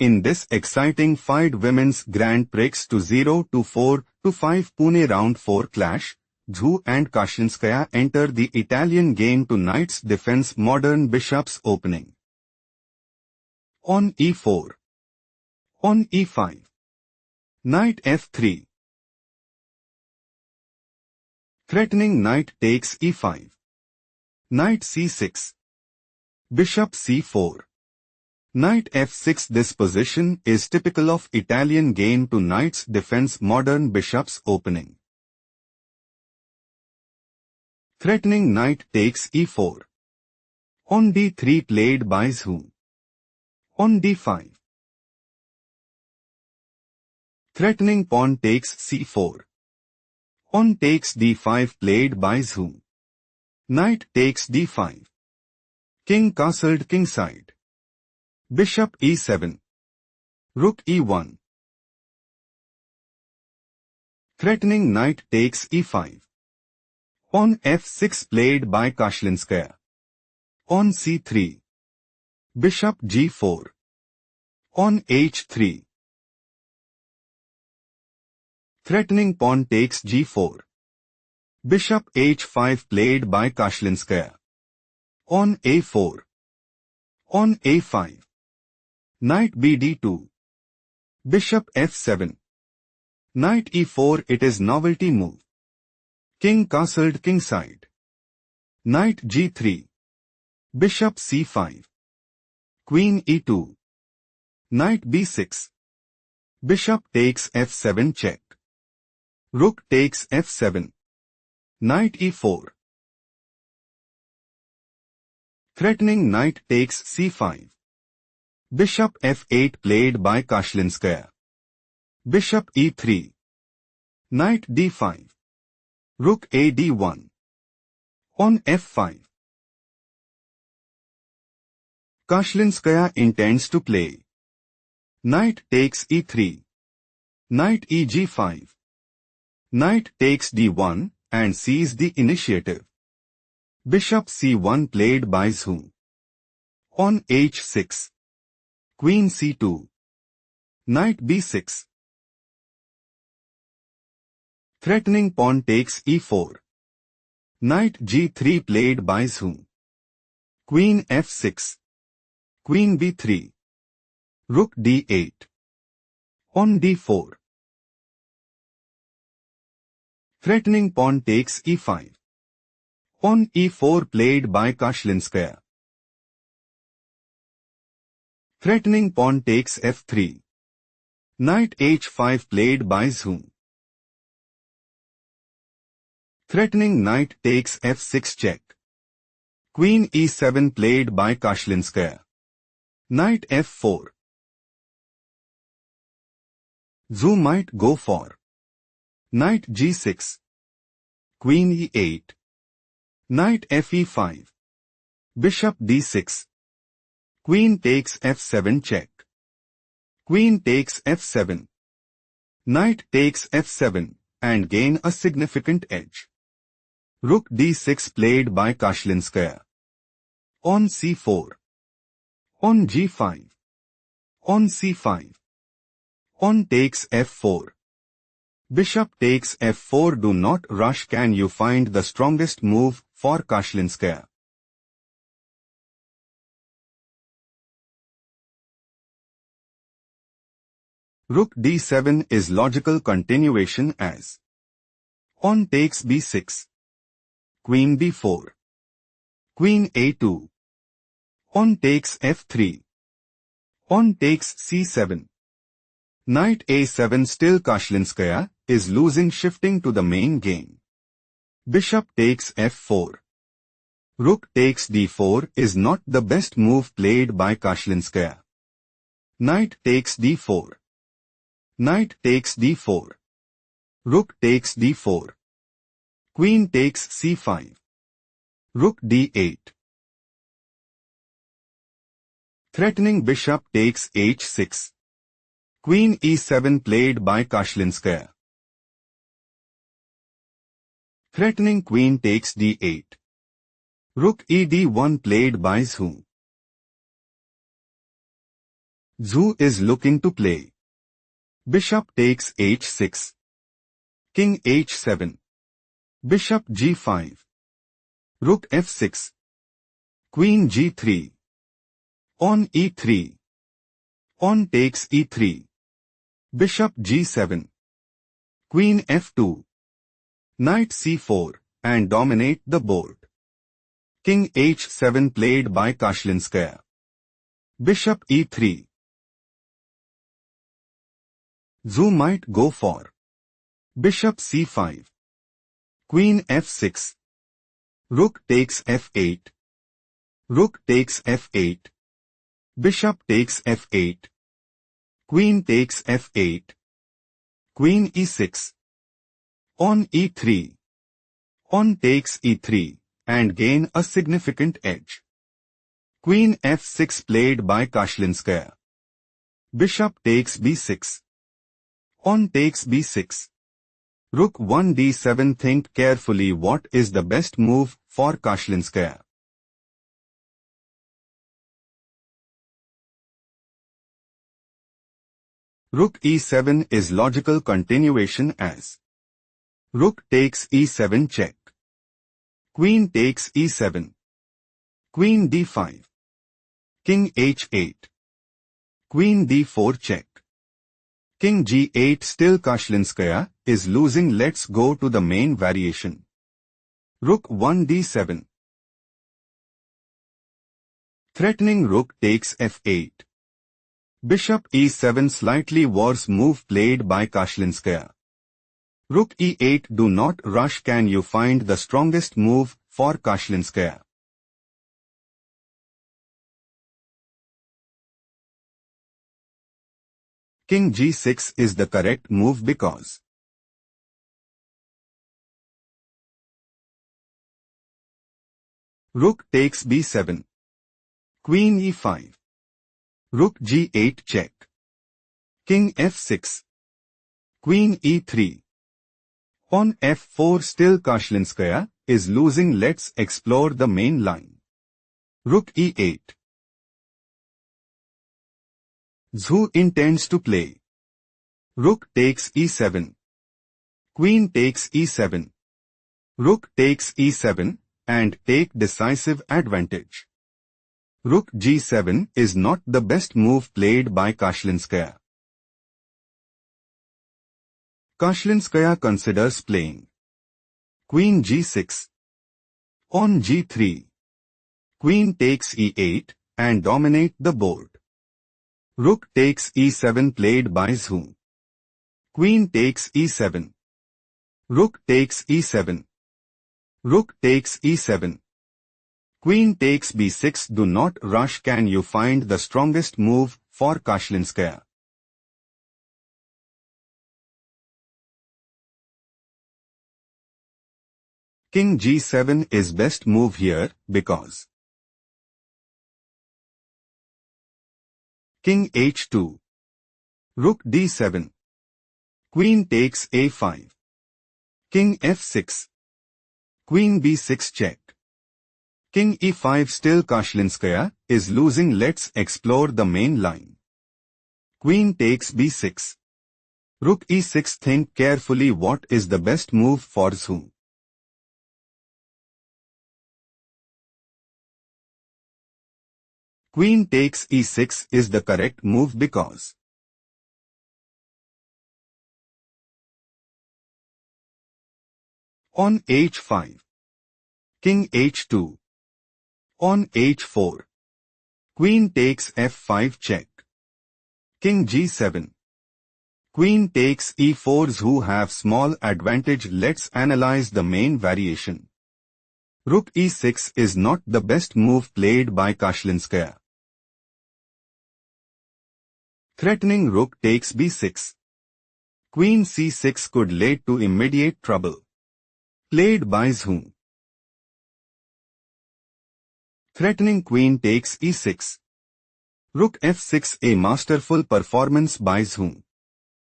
In this exciting Fide Women's Grand Prix 0-4-5 Pune Round 4 clash, Chesstricks and Kashlinskaya enter the Italian game to knight's defense modern bishop's opening. On e4. On e5. Knight f3. Threatening knight takes e5. Knight c6. Bishop c4. Knight f6. This position is typical of Italian game to knight's defense modern bishop's opening. Threatening knight takes e4. On d3 played by Chesstricks. On d5. Threatening pawn takes c4. On takes d5 played by Chesstricks. Knight takes d5. King castled kingside. Bishop e7. Rook e1. Threatening knight takes e5. On f6 played by Kashlinskaya. On c3. Bishop g4. On h3. Threatening pawn takes g4. Bishop h5 played by Kashlinskaya. On a4. On a5. Knight bd2. Bishop f7. Knight e4. It is novelty move. King castled kingside. Knight g3. Bishop c5. Queen e2. Knight b6. Bishop takes f7 check. Rook takes f7. Knight e4. Threatening knight takes c5. Bishop f8 played by Kashlinskaya. Bishop e3. Knight d5. Rook a d1. On f5. Kashlinskaya intends to play. Knight takes e3. Knight eg5. Knight takes d1 and seizes the initiative. Bishop c1 played by Chesstricks. On h6. Queen c2. Knight b6. Threatening pawn takes e4. Knight g3 played by Chesstricks. Queen f6. Queen b3. Rook d8. On d4. Threatening pawn takes e5. On e4 played by Kashlinskaya. Threatening pawn takes f3. Knight h5 played by Chesstricks. Threatening knight takes f6 check. Queen e7 played by Kashlinskaya. Knight f4. Chesstricks might go for Knight g6. Queen e8. Knight fe5. Bishop d6. Queen takes f7 check. Queen takes f7. Knight takes f7 and gain a significant edge. Rook d6 played by Kashlinskaya. On c4. On g5. On c5. On takes f4. Bishop takes f4. Do not rush. Can you find the strongest move for Kashlinskaya? Rook d7 is logical continuation as on takes b6. Queen b4. Queen a2. On takes f3. On takes c7. Knight a7. Still Kashlinskaya is losing. Shifting to the main game. Bishop takes f4. Rook takes d4 is not the best move played by Kashlinskaya. Knight takes d4. Knight takes d4. Rook takes d4. Queen takes c5. Rook d8. Threatening bishop takes h6. Queen e7 played by Kashlinskaya. Threatening queen takes d8. Rook e d1 played by Chesstricks. Zhu is looking to play. Bishop takes h6. King h7. Bishop g5. Rook f6. Queen g3. On e3. On takes e3. Bishop g7. Queen f2. Knight c4 and dominate the board. King h7 played by Kashlinskaya. Bishop e3. Zhu might go for Bishop c5. Queen f6. Rook takes f8. Rook takes f8. Bishop takes f8. Queen takes f8. Queen e6. On e3. On takes e3 and gain a significant edge. Queen f6 played by Kashlinskaya. Bishop takes b6. On takes b6. Rook 1 d7. Think carefully what is the best move for Kashlinskaya. Rook e7 is logical continuation as Rook takes e7 check. Queen takes e7. Queen d5. King h8. Queen d4 check. King g8. Still Kashlinskaya is losing. Let's go to the main variation. Rook 1 d7. Threatening rook takes f8. Bishop e7. Slightly worse move played by Kashlinskaya. Rook e8. Do not rush. Can you find the strongest move for Kashlinskaya? King g6 is the correct move because Rook takes b7. Queen e5. Rook g8 check. King f6. Queen e3. On f4. Still Kashlinskaya is losing. Let's explore the main line. Rook e8. Zhu intends to play Rook takes e7. Queen takes e7. Rook takes e7 and take decisive advantage. Rook g7 is not the best move played by Kashlinskaya. Kashlinskaya considers playing Queen g6. On g3. Queen takes e8 and dominate the board. Rook takes e7 played by Zhu. Queen takes e7. Rook takes e7. Rook takes e7. Queen takes b6. Do not rush. Can you find the strongest move for Kashlinskaya? King g7 is best move here because King h2. Rook d7. Queen takes a5. King f6. Queen b6 check. King e5. Still Kashlinskaya is losing. Let's explore the main line. Queen takes b6. Rook e6. Think carefully what is the best move for Zhu. Queen takes e6 is the correct move because on h5. King h2. On h4. Queen takes f5 check. King g7. Queen takes e4. Zhu have small advantage. Let's analyze the main variation. Rook e6 is not the best move played by Kashlinskaya. Threatening rook takes b6. Queen c6 could lead to immediate trouble. Played by Zhu. Threatening queen takes e6. Rook f6. A masterful performance by Zhu.